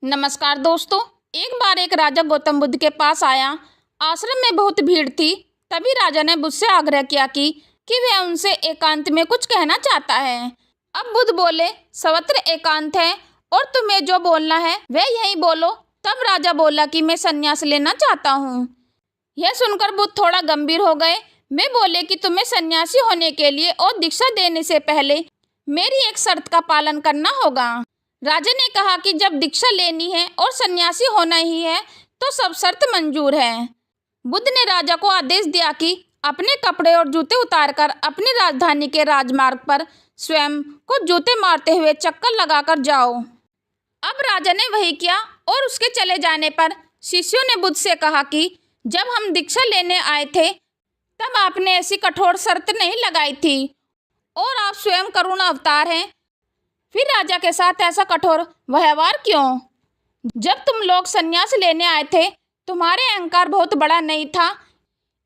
नमस्कार दोस्तों। एक बार एक राजा गौतम बुद्ध के पास आया। आश्रम में बहुत भीड़ थी। तभी राजा ने बुद्ध से आग्रह किया कि वह उनसे एकांत में कुछ कहना चाहता है। अब बुद्ध बोले, सर्वत्र एकांत है और तुम्हें जो बोलना है वह यहीं बोलो। तब राजा बोला कि मैं संन्यास लेना चाहता हूँ। यह सुनकर बुद्ध थोड़ा गंभीर हो गए। मैं बोले कि तुम्हें सन्यासी होने के लिए और दीक्षा देने से पहले मेरी एक शर्त का पालन करना होगा। राजा ने कहा कि जब दीक्षा लेनी है और सन्यासी होना ही है तो सब शर्त मंजूर है। बुद्ध ने राजा को आदेश दिया कि अपने कपड़े और जूते उतारकर अपनी राजधानी के राजमार्ग पर स्वयं को जूते मारते हुए चक्कर लगाकर जाओ। अब राजा ने वही किया और उसके चले जाने पर शिष्यों ने बुद्ध से कहा कि जब हम दीक्षा लेने आए थे तब आपने ऐसी कठोर शर्त नहीं लगाई थी और आप स्वयं करुण अवतार हैं। फिर राजा के साथ ऐसा कठोर व्यवहार क्यों? जब तुम लोग संन्यास लेने आए थे तुम्हारे अहंकार बहुत बड़ा नहीं था,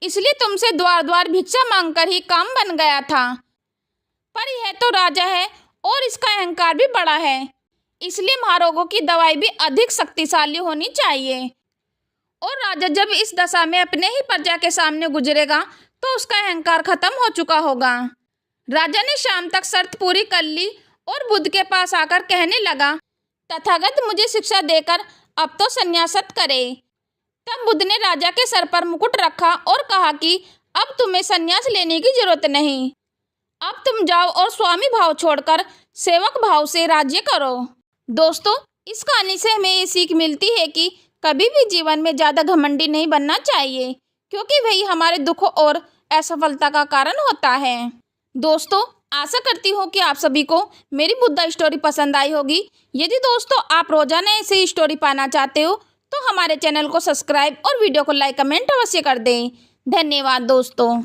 इसलिए तुमसे द्वार द्वार भिक्षा मांगकर ही काम बन गया था। पर यह तो राजा है और इसका अहंकार भी बड़ा है, इसलिए महारोगों की दवाई भी अधिक शक्तिशाली होनी चाहिए। और राजा जब इस दशा में अपने ही प्रजा के सामने गुजरेगा तो उसका अहंकार खत्म हो चुका होगा। राजा ने शाम तक शर्त पूरी कर ली और बुद्ध के पास आकर कहने लगा, तथागत मुझे शिक्षा देकर अब तो संन्यासत करे। तब बुद्ध ने राजा के सर पर मुकुट रखा और कहा कि अब तुम्हें संन्यास लेने की जरूरत नहीं। अब तुम जाओ और स्वामी भाव छोड़कर सेवक भाव से राज्य करो। दोस्तों, इस कहानी से हमें ये सीख मिलती है कि कभी भी जीवन में ज़्यादा घमंडी नहीं बनना चाहिए, क्योंकि वही हमारे दुख और असफलता का कारण होता है। दोस्तों, आशा करती हूँ कि आप सभी को मेरी बुद्धा स्टोरी पसंद आई होगी। यदि दोस्तों आप रोजाना ऐसी स्टोरी पाना चाहते हो तो हमारे चैनल को सब्सक्राइब और वीडियो को लाइक कमेंट अवश्य कर दें। धन्यवाद दोस्तों।